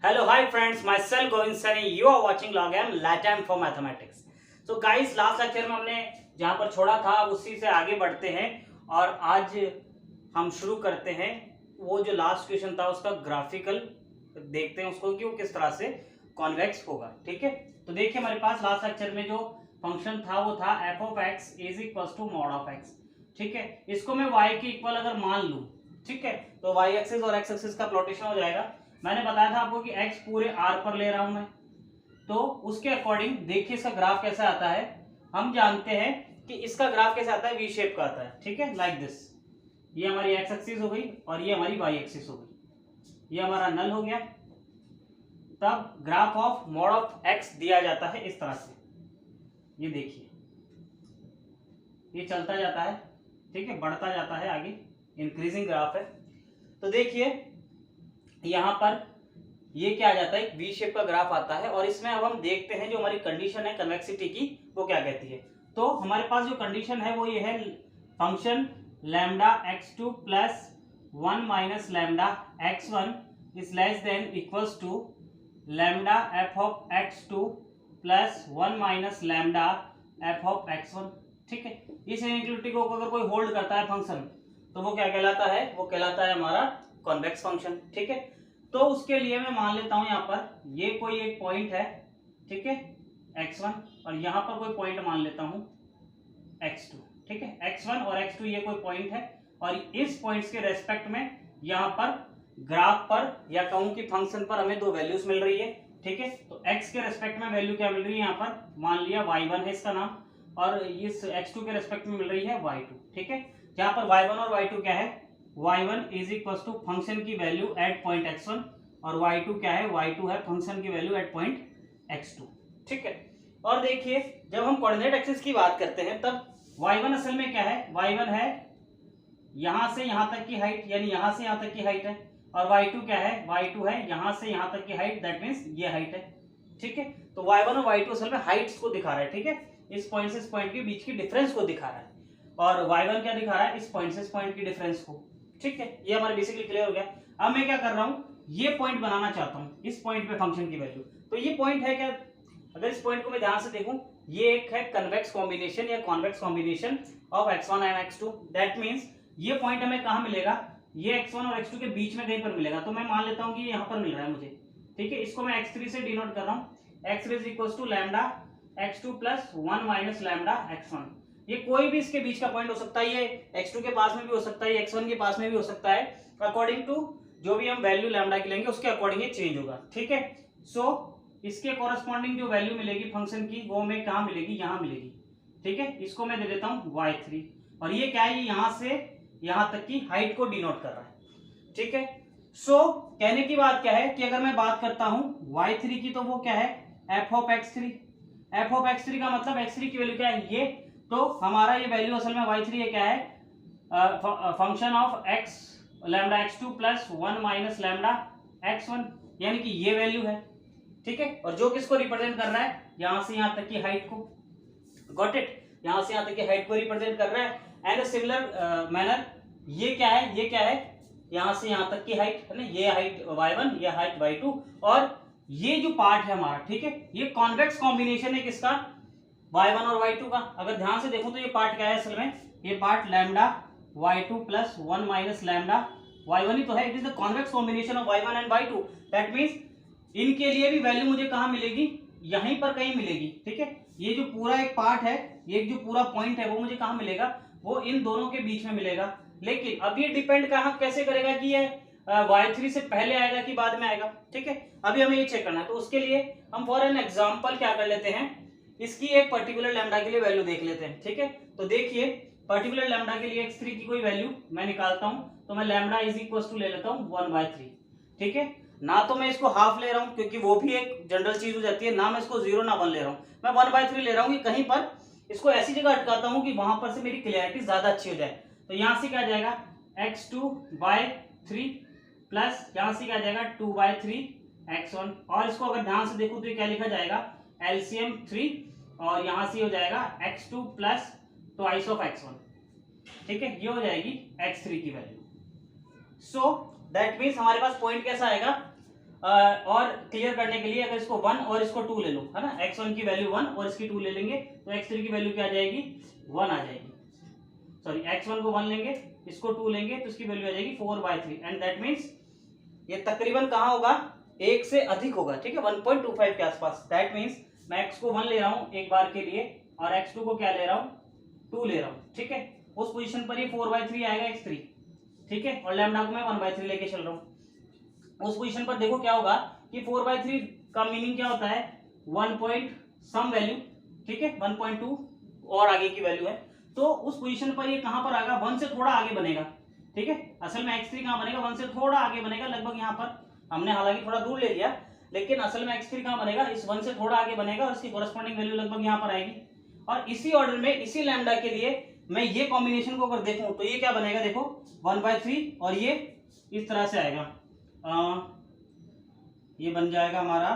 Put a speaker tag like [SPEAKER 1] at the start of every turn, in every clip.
[SPEAKER 1] Hello, hi friends, myself Govind Sani, you are watching Logam Latam for Mathematics. So guys, last lecture में हमने जहाँ पर छोड़ा था उसी से आगे बढ़ते हैं और आज हम शुरू करते हैं वो जो लास्ट क्वेश्चन था उसका ग्राफिकल देखते हैं उसको कि वो किस तरह से कॉन्वेक्स होगा। ठीक है, तो देखिए हमारे पास लास्ट लेक्चर में जो फंक्शन था वो था f of x is equal to mod of x. ठीक है, इसको मैं y के इक्वल अगर मान लूँ, ठीक है, तो y एक्सिस और x एक्सिस का प्लॉटेशन हो जाएगा। मैंने बताया था आपको कि x पूरे r पर ले रहा हूं मैं, तो उसके अकॉर्डिंग देखिए इसका ग्राफ कैसा आता है। हम जानते हैं कि इसका ग्राफ कैसा आता है, वी शेप का आता है। ठीक है, लाइक दिस। ये हमारी x एक्सिस हो गई और ये हमारी y एक्सिस हो गई, ये हमारा नल हो गया। तब graph of mod of x दिया जाता है इस तरह से। ये देखिए ये चलता जाता है, ठीक है, बढ़ता जाता है आगे, इंक्रीजिंग ग्राफ है। तो देखिए यहां पर ये क्या आ जाता है, एक वी शेप का ग्राफ आता है। और इसमें अब हम देखते हैं जो हमारी कंडीशन है कन्वेक्सिटी की वो क्या कहती है। तो हमारे पास जो कंडीशन है वो ये है, function lambda x2 plus 1 minus lambda x1 is less than equals to lambda f of x2 plus 1 minus lambda f of x1। ठीक है, इस इनइक्वालिटी को अगर कोई होल्ड करता है फंक्शन तो वो क्या कहलाता है, वो कहलाता है हमारा कॉन्वेक्स फंक्शन। ठीक है, तो उसके लिए मैं मान लेता हूं यहाँ पर ये कोई एक पॉइंट है, ठीक है, x1, और यहाँ पर कोई पॉइंट मान लेता हूं x2। ठीक है, x1 और x2 ये कोई पॉइंट है और इस पॉइंट्स के रेस्पेक्ट में यहाँ पर ग्राफ पर या कहूं कि फंक्शन पर हमें दो वैल्यूज मिल रही है। ठीक है, तो x के रेस्पेक्ट में वैल्यू क्या मिल रही है, यहाँ पर मान लिया y1 है इसका नाम, और इस x2 के रेस्पेक्ट में मिल रही है y2। ठीक है, जहां पर y1 और y2 क्या है, y1 is equal to function की वैल्यू एट पॉइंट x1 और y2 क्या है, y2 है फंक्शन की वैल्यू एट पॉइंट x2। ठीक है, और देखिए जब हम कोऑर्डिनेट एक्सिस की बात करते हैं तब y1 असल में क्या है, y1 है यहां से यहां तक की हाइट, यानी यहां से यहां तक की हाइट है, और y2 क्या है, y2 है यहां से यहां तक की हाइट, दैट मींस ये हाइट है। ठीक है, तो y1 और y2 असल में हाइट्स को दिखा रहा है। ठीक है, इस पॉइंट से इस पॉइंट के बीच की डिफरेंस को दिखा रहा है, और y1 क्या दिखा रहा है, इस पॉइंट से इस पॉइंट की डिफरेंस को। ठीक है, ये हमारा बेसिकली क्लियर हो गया। अब मैं क्या कर रहा हूं, ये पॉइंट बनाना चाहता हूं, इस पॉइंट पे फंक्शन की वैल्यू। तो ये पॉइंट है क्या, अगर इस पॉइंट को मैं ध्यान से देखूं, ये एक है कन्वेक्स कॉम्बिनेशन या convex combination of x1 and x2। That means ये पॉइंट हमें कहां मिलेगा, ये x1 और x2 के बीच में कहीं पर मिलेगा। तो मैं मान लेता हूं कि ये यहां पर मिल रहा है मुझे। ठीक है, इसको मैं x3 से डिनोट कर रहा हूं, x3 is equal to lambda x2 plus 1 minus lambda x1। ये कोई भी इसके बीच का पॉइंट हो सकता है, ये x2 के पास में भी हो सकता है, x1 के पास में भी हो सकता है, अकॉर्डिंग टू जो भी हम वैल्यू लैम्डा की लेंगे उसके अकॉर्डिंग ये चेंज होगा। ठीक है, सो इसके कॉरेस्पॉन्डिंग जो वैल्यू मिलेगी फंक्शन की वो हमें कहां मिलेगी, यहां मिलेगी। ठीक है, इसको मैं दे देता हूं y3, और ये क्या है, ये यहां से यहां तक की हाइट को डिनोट कर रहा है। ठीक है, सो कहने की बात क्या है कि अगर मैं बात करता हूं y3 की, तो वो क्या है, f of x3। f of x3 का मतलब x3 की वैल्यू क्या है, ये। तो हमारा ये वैल्यू असल में y3 ये क्या है, function of x lambda x2 plus 1 minus lambda x1, यानी कि ये वैल्यू है। ठीक है, और जो किसको रिप्रेजेंट कर रहा है, यहां से यहां तक की हाइट को। गॉट इट, यहां से यहां तक की हाइट को रिप्रेजेंट कर रहा है। एंड सिमिलर मैनर ये क्या है, ये क्या है, यहां से यहां तक की हाइट है ना, ये हाइट y1, ये हाइट y2, और ये जो पार्ट है हमारा, ठीक है, ये कॉन्वेक्स कॉम्बिनेशन है किसका, y1 और y2 का। अगर ध्यान से देखो तो ये पार्ट क्या है असल में, ये part lambda y2 plus 1 minus lambda y1 ही तो है। It is the convex combination of y1 and y2। That means इनके लिए भी वैल्यू मुझे कहां मिलेगी, यहीं पर कहीं मिलेगी। ठीक है, ये जो पूरा एक पार्ट है, ये जो पूरा पॉइंट है वो मुझे कहां मिलेगा, वो इन दोनों के बीच में मिलेगा। लेकिन अब ये डिपेंड कहां कैसे करेगा कि ये y3 से पहले आएगा कि बाद में आएगा। ठीक है, अभी हमें ये चेक करना है। तो उसके लिए हम फॉर एन एग्जांपल क्या कर लेते हैं, इसकी एक पर्टिकुलर लैम्डा के लिए वैल्यू देख लेते हैं। ठीक है, तो देखिए पर्टिकुलर लैम्डा के लिए x3 की कोई वैल्यू मैं निकालता हूं, तो मैं लैम्डा इज इक्वल टू ले लेता हूं 1/3। ठीक है, ना तो मैं इसको हाफ ले रहा हूं क्योंकि वो भी एक जनरल चीज हो जाती है, ना मैं इसको 0 ना 1 ले रहा हूं, मैं 1/3 ले रहा हूं कि कहीं पर इसको ऐसी जगह अटकाता हूं कि वहां पर से मेरी क्लियरिटी ज्यादा अच्छी हो जाए। तो यहां से क्या आ जाएगा, x2/3 प्लस यहां से क्या आ जाएगा 2/3 x1, और इसको अगर ध्यान से देखूं तो ये क्या लिखा जाएगा, एलसीएम 3, और यहां से हो जाएगा x2 plus twice of x1। ठीक है, ये हो जाएगी x3 की वैल्यू। सो दैट मीन्स हमारे पास पॉइंट कैसा आएगा, और क्लियर करने के लिए अगर इसको 1 और इसको 2 ले लो, है ना, x1 की वैल्यू 1 और इसकी 2 ले लेंगे तो x3 की वैल्यू क्या आ जाएगी, 1 आ जाएगी। सॉरी, x1 को 1 लेंगे, इसको 2 लेंगे तो इसकी वैल्यू आ जाएगी 4/3 एंड दैट मीन्स ये तकरीबन कहाँ होगा, 1 से अधिक होगा, ठीक है, 1.25 के आसपास। दैट मीन्स मैं x को 1 ले रहा हूँ एक बार के लिए और x2 को क्या ले रहा हूँ, 2 ले रहा हूँ, ठीक है। उस पोजीशन पर ये 4/3 आएगा x3, ठीक है, और लैम्डा को मैं 1/3 लेके चल रहा हूँ। उस पोजीशन पर देखो क्या होगा कि 4/3 का मीनिंग क्या होता है, 1 पॉइंट सम वैल्यू, ठीक है, 1.2 और आगे की वैल्यू है, तो उस पोजीशन पर ये कहां पर आएगा, 1 से थोड़ा आगे बनेगा, ठीक है। असल में x3 कहां बनेगा, 1 से थोड़ा आगे बनेगा, लगभग यहां पर हमने हालांकि थोड़ा दूर ले लिया, लेकिन असल में x3 कहां बनेगा, इस 1 से थोड़ा आगे बनेगा और इसकी कोरस्पॉन्डिंग वैल्यू लगभग यहां पर आएगी। और इसी ऑर्डर में इसी लैम्डा के लिए मैं ये कॉम्बिनेशन को अगर देखूं तो ये क्या बनेगा, देखो 1/3 और ये इस तरह से आएगा, ये बन जाएगा हमारा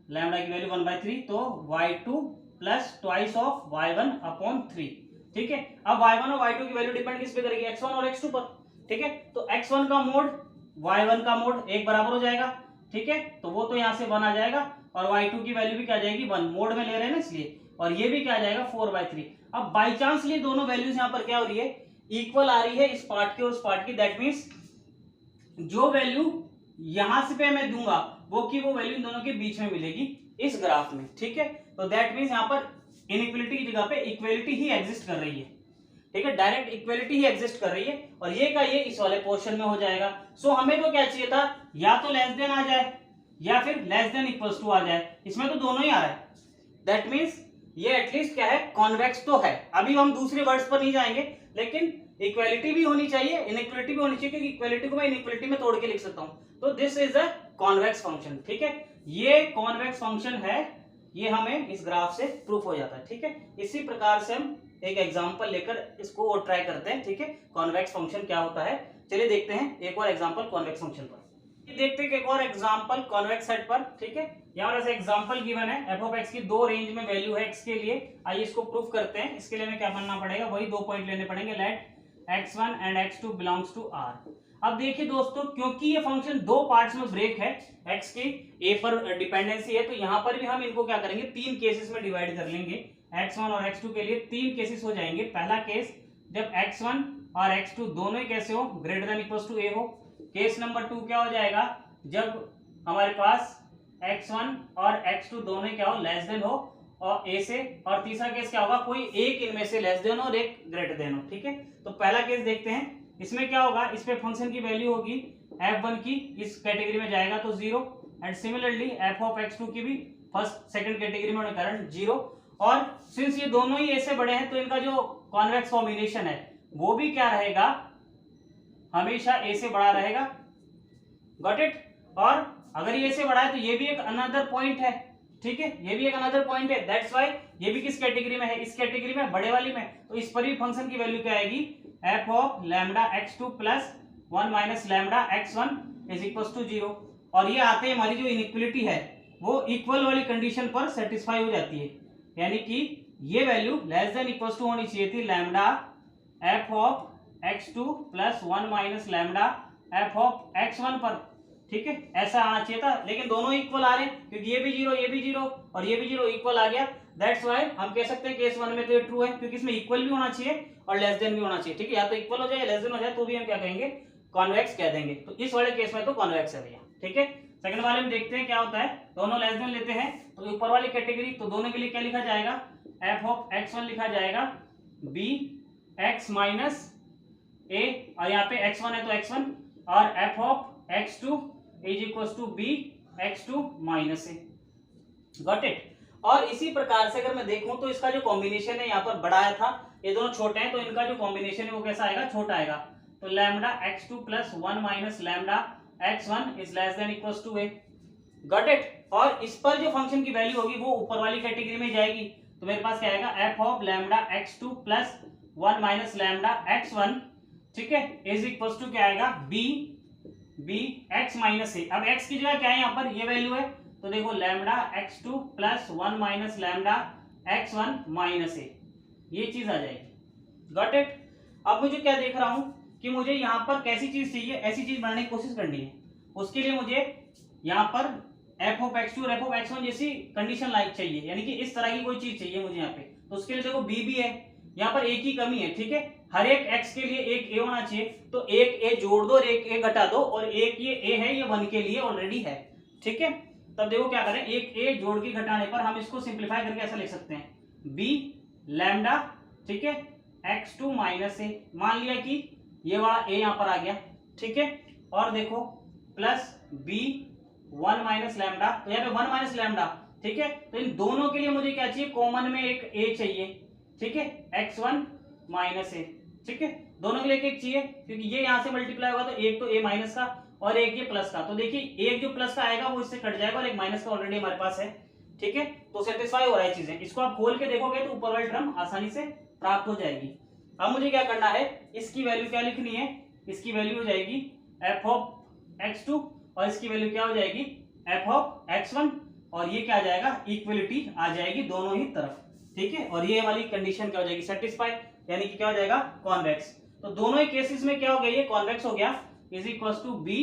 [SPEAKER 1] लैम्डा की वैल्यू 1/3, तो y2 plus twice of y1/3, ठीक है। अब y1 और y2 की वैल्यू डिपेंड किस पे करेगी, x1 और x2 पर, ठीक है। तो x1 का मोड y1 का मोड एक बराबर हो जाएगा, ठीक है, तो वो तो यहाँ से 1 आ जाएगा और y2 की वैल्यू भी क्या आ जाएगी, 1, मोड में ले रहे हैं ना इसलिए, और ये भी क्या आ जाएगा 4/3। अब बाई चांस ये दोनों वैल्यूज यहाँ पर क्या हो रही है, इक्वल आ रही है, इस पार्ट की और उस पार्ट की, दैट मीन्स जो वैल्यू यहां से पे मैं दूंगा वो की वो वैल्यू इन दोनों के बीच में मिलेगी इस ग्राफ में, ठीक है। तो दैट मीन्स यहाँ पर इनइक्वलिटी की जगह पे इक्वलिटी ही एग्जिस्ट कर रही है, ठीक है, डायरेक्ट इक्वलिटी ही एग्जिस्ट कर रही है और ये का ये इस वाले पोर्शन में हो जाएगा। सो हमें तो क्या चाहिए था, या तो लेस देन आ जाए या फिर लेस देन इक्वल्स टू आ जाए, इसमें तो दोनों ही आ रहा है। दैट मीन्स ये एटलीस्ट क्या है, कॉन्वेक्स तो है। अभी हम दूसरे वर्ड्स पर नहीं जाएंगे, लेकिन इक्वालिटी भी होनी चाहिए, इनइक्वलिटी भी होनी चाहिए, क्योंकि इक्वालिटी को मैं इनइक्वलिटी में तोड़ के लिख सकता हूं। तो this is a convex function, ठीक है, ये कॉन्वेक्स फंक्शन है, ये हमें इस ग्राफ से प्रूफ हो जाता है, ठीक है। इसी प्रकार से हम एक एग्जांपल लेकर इसको और ट्राई करते हैं, ठीक है, कॉन्वेक्स फंक्शन क्या होता है। चलिए देखते हैं एक और एग्जांपल कॉन्वेक्स फंक्शन पर, देखते हैं एक और एग्जांपल कॉन्वेक्स सेट पर, ठीक है। यहाँ पर एग्जांपल गिवन है, f ऑफ x की दो रेंज में वैल्यू है x के लिए, आइए इसको प्रूफ करते हैं। इसके लिए हमें क्या करना पड़ेगा, वही 2 पॉइंट लेने पड़ेंगे, let x1 and x2 belongs to R। अब देखिए दोस्तों, क्योंकि ये फंक्शन दो पार्ट्स में ब्रेक है, x की a पर डिपेंडेंसी है, तो यहाँ पर भी हम इनको क्या करेंगे, 3 केसेस में डिवाइड कर लेंगे। x1 और x2 के लिए 3 केसेस हो जाएंगे। पहला केस जब x1 और x2 दोनों ही कैसे हो, greater than equals to a हो। केस नंबर 2 क्या हो जाएगा, जब हमारे पास x1 और x2 दोनों क्या हो, लेस देन हो और a से। और तीसरा केस क्या होगा, कोई एक इनमें से लेस देन और एक ग्रेटर देन हो, ठीक है। तो पहला केस देखते हैं, इसमें क्या होगा, इस पे फंक्शन की वैल्यू होगी f1 की, इस कैटेगरी में जाएगा तो 0, and similarly f of x2 की भी फर्स्ट सेकंड कैटेगरी में होने के कारण 0। और सिंस ये दोनों ही a से बड़े हैं, तो इनका जो कॉन्वेक्स कॉम्बिनेशन है वो भी क्या रहेगा, हमेशा a से बड़ा रहेगा। Got it. और अगर ये से बड़ा है तो ये भी एक अनदर पॉइंट है, ठीक है, ये भी एक अनदर पॉइंट है। दैट्स व्हाई ये भी किस कैटेगरी में है, इस कैटेगरी में, बड़े वाली में। तो इस पर भी फंक्शन की वैल्यू क्या आएगी, f of lambda x2 plus 1 minus lambda x1 is equals to 0। और ये आते ही हमारी जो इनइक्वलिटी है वो इक्वल वाली कंडीशन पर सेटिस्फाई हो जाती है, यानी कि ये value less than equals to होनी चाहिए थी lambda f of x2 plus 1 minus lambda f of x1 पर, ठीक है, ऐसा आना चाहिए था। लेकिन दोनों इक्वल आ रहे हैं, क्योंकि ये भी 0 ये भी 0 और ये भी 0 इक्वल आ गया। दैट्स व्हाई हम कह सकते हैं केस 1 में तो ये ट्रू है, क्योंकि इसमें इक्वल भी होना चाहिए और लेस देन भी होना चाहिए, ठीक है। या तो इक्वल हो जाए लेस देन हो जाए तो भी हम क्या कहेंगे, कॉन्वेक्स कह देंगे। तो इस वाले केस में तो कॉन्वेक्स है भैया, ठीक है। सेकंड वाले में देखते हैं क्या होता है, दोनों लेस देन लेते हैं तो ऊपर वाली कैटेगरी, तो दोनों के लिए क्या लिखा जाएगा, f ऑफ x1 लिखा जाएगा b x माइनस a, और यहाँ पे x1 है तो x1, और f of x2 is equal to B x2 minus A. Got it. और इसी प्रकार से अगर मैं देखूं तो इसका जो कॉम्बिनेशन है यहाँ पर बड़ा था, ये दोनों छोटे हैं, तो इनका जो कॉम्बिनेशन है वो कैसा आएगा, छोटा आएगा। तो lambda x2 plus 1 minus lambda x1 is less than equal to A. Got it. और इस पर जो फंक्शन की वैल्यू होगी वो ऊपर वाली कैटेगरी में जाएगी, तो मेरे पास क्या आएगा, f of lambda x2 plus 1 minus lambda x1, ठीक है, इज इक्वल टू क्या आएगा, b x माइनस ए। अब x की जगह क्या है, यहाँ पर ये वैल्यू है, तो देखो lambda x2 plus 1 minus lambda x1 minus a, ये चीज आ जाएगी। Got it. अब मुझे क्या देख रहा हूं कि मुझे यहाँ पर कैसी चीज चाहिए, ऐसी चीज बनाने की कोशिश करनी है। उसके लिए मुझे यहाँ पर एफ ऑफ एक्स टू और एफ ऑफ एक्स वन जैसी कंडीशन लाइक चाहिए, यानी कि इस तरह की कोई चीज चाहिए मुझे यहाँ पे। तो उसके लिए देखो बी भी है, यहाँ पर एक ही कमी है, ठीक है, हर एक एक्स के लिए एक ए होना चाहिए, तो एक ए जोड़ दो और एक ए घटा दो, और एक ये ए है ये वन के लिए ऑलरेडी है, ठीक है। तब देखो क्या करें, एक ए जोड़ के घटाने पर हम इसको सिंप्लीफाई करके ऐसा लिख सकते हैं बी लैम्डा, ठीक है, एक्स टू माइनस ए, मान लिया कि ये वाला ए यहाँ पर आ गया, ठीक है, और देखो plus B one minus lambda, तो यहाँ पे वन माइनस लैम्डा, ठीक है। तो इन दोनों के लिए मुझे क्या चाहिए, कॉमन में एक ए चाहिए, ठीक है, एक्स वन माइनस ए, ठीक है, दोनों के लिए एक चाहिए, क्योंकि ये यहां से मल्टीप्लाई होगा तो एक तो ए माइनस का और एक ये प्लस का, तो देखिए एक जो प्लस का आएगा वो इससे कट जाएगा और एक माइनस का ऑलरेडी हमारे पास है, ठीक है, तो सेटिस्फाई हो रहा है चीजें। इसको आप खोल के देखोगे तो ऊपर वाली टर्म आसानी से प्राप्त हो जाएगी। अब मुझे क्या करना है, इसकी वैल्यू क्या लिखनी है, इसकी वैल्यू हो जाएगी एफ ऑफ एक्स टू और इसकी वैल्यू क्या हो जाएगी एफ ऑफ एक्स वन, और ये क्या आ जाएगा, इक्वलिटी आ जाएगी दोनों ही तरफ, ठीक है, और ये वाली कंडीशन क्या हो जाएगी, सेटिस्फाई, यानी कि क्या हो जाएगा कॉन्वेक्स। तो दोनों ही केसेस में क्या हो गया, ये कॉन्वेक्स हो गया, is equal to b,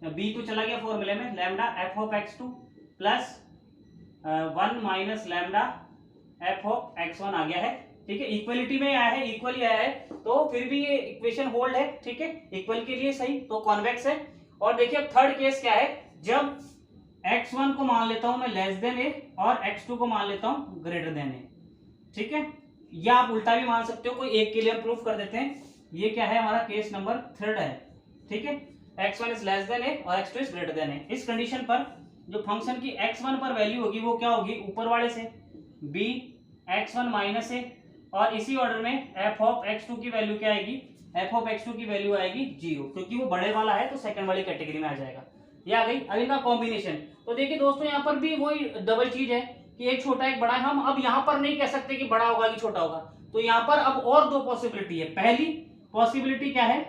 [SPEAKER 1] b तो चला गया फॉर्मूले में, lambda f of x two plus one minus lambda f of x one आ गया है, ठीक है, इक्वलिटी में आया है, इक्वली आया है, तो फिर भी ये इक्वेशन होल्ड है, ठीक है, इक्वल के लिए सही, तो कॉन्वेक्स है। और देखिए अब थर्ड केस क्या है, जब x1 को मान लेता हूं मैं लेस देन ए और x2 को मान लेता हूं ग्रेटर देन ए, ठीक है, या आप उल्टा भी मान सकते हो, कोई एक के लिए हम प्रूफ कर देते हैं। ये क्या है, हमारा केस नंबर थर्ड है, ठीक है, x1 इज लेस देन ए और x2 इज ग्रेटर देन ए। इस कंडीशन पर जो फंक्शन की x1 पर वैल्यू होगी वो क्या होगी, ऊपर वाले से b x1 माइनस ए, और इसी ऑर्डर में f ऑफ x2 की वैल्यू क्या आएगी, f ऑफ x2 की वैल्यू आएगी 0, क्योंकि वो बड़े वाला है तो सेकंड वाली कैटेगरी में आ जाएगा। ये आ गई। अब इनका कॉम्बिनेशन, तो देखिए दोस्तों यहाँ पर भी वही डबल चीज है कि एक छोटा एक बड़ा है। हम अब यहाँ पर नहीं कह सकते कि बड़ा होगा कि छोटा होगा, तो यहाँ पर अब और दो पॉसिबिलिटी है। पहली पॉसिबिलिटी क्या है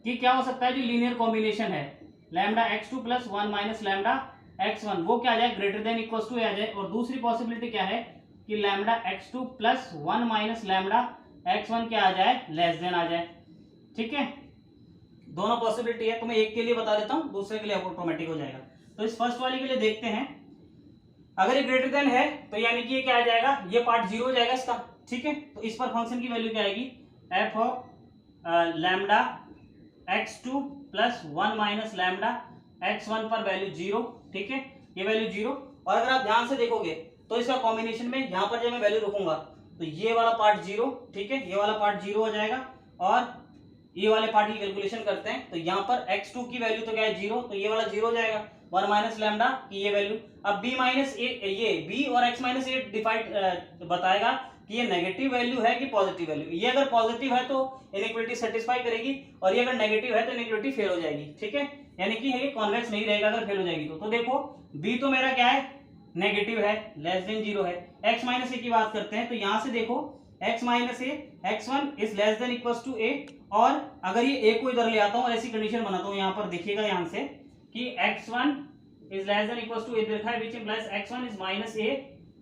[SPEAKER 1] कि क्या हो सकता है, जो लीनियर कॉम्बिनेशन है lambda x two plus one minus lambda x one, वो क्या आ जाए, ग्रेटर देन इक्वल टू आ जाए। और दूसरी पॉसिबिलिटी क्या है कि lambda x two plus one minus lambda x one क्या आ जाए, लेस देन आ जाए, ठीक है। दोनों पॉसिबिलिटी है, तो मैं एक के लिए बता देता हूं, दूसरे के लिए ऑटोमेटिक हो जाएगा। तो इस फर्स्ट वाले के लिए देखते हैं, अगर ये ग्रेटर देन है तो यानी कि ये क्या आ जाएगा, ये पार्ट जीरो हो जाएगा इसका, ठीक है। तो इस पर फंक्शन की वैल्यू क्या आएगी, F of lambda x two plus one minus lambda x one पर वैल्यू जीरो, ठीक है, ये वैल्यू जीरो। और अगर आप ध्यान से देखोगे तो इसका कॉम्बिनेशन में यहाँ पर जब मैं वैल्यू रखूंगा तो ये वाला पार्ट जीरो, ठीक है, ये वाला पार्ट जीरो हो जाएगा। और ये वाले पार्ट की कैलकुलेशन करते हैं तो यहाँ पर x2 की वैल्यू तो क्या है जीरो, तो ये वाला जीरो हो जाएगा, वन माइनस लैम्डा की ये वैल्यू। अब b माइनस ए, ये b और x माइनस ए डिफाइड बताएगा कि ये नेगेटिव वैल्यू है कि पॉजिटिव वैल्यू। ये अगर पॉजिटिव है तो इनइक्वालिटी सेटिस्फाई करेगी, और ये अगर नेगेटिव है तो इनइक्वालिटी फेल हो जाएगी, ठीक है, यानी कि ये कॉन्वेक्स नहीं रहेगा अगर फेल हो जाएगी तो देखो b तो मेरा क्या है, नेगेटिव है, लेस देन जीरो है। x माइनस ए की बात करते हैं तो यहां से देखो x minus A x1 is less than equal to a, और अगर ये a को इधर ले आता हूं और ऐसी कंडीशन बनाता हूं, यहां पर देखिएगा यहां से कि x1 is less than equal to a देखा है, which implies x1 is minus a,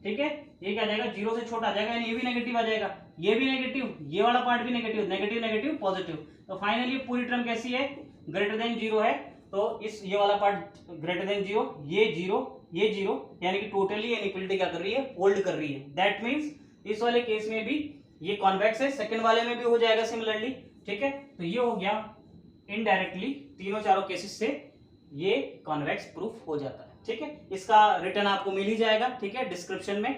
[SPEAKER 1] ठीक है, ये क्या आ जाएगा, जीरो से छोटा आ जाएगा, यानी ये भी नेगेटिव आ जाएगा, ये भी नेगेटिव, ये वाला पार्ट भी नेगेटिव, नेगेटिव नेगेटिव पॉजिटिव। तो फाइनली पूरी टर्म कैसी है, ग्रेटर देन जीरो है, तो इस ये वाला पार्ट ग्रेटर देन जीरो, ये जीरो, ये जीरो, यानी कि टोटली इनइक्वालिटी क्या कर रही है, होल्ड कर रही है। दैट मींस इस वाले केस में भी ये कॉन्वेक्स है, सेकंड वाले में भी हो जाएगा सिमिलरली, ठीक है। तो ये हो गया इनडायरेक्टली, तीनों चारों केसेस से ये कॉन्वेक्स प्रूफ हो जाता है, ठीक है। इसका रिटर्न आपको मिल ही जाएगा, ठीक है, डिस्क्रिप्शन में।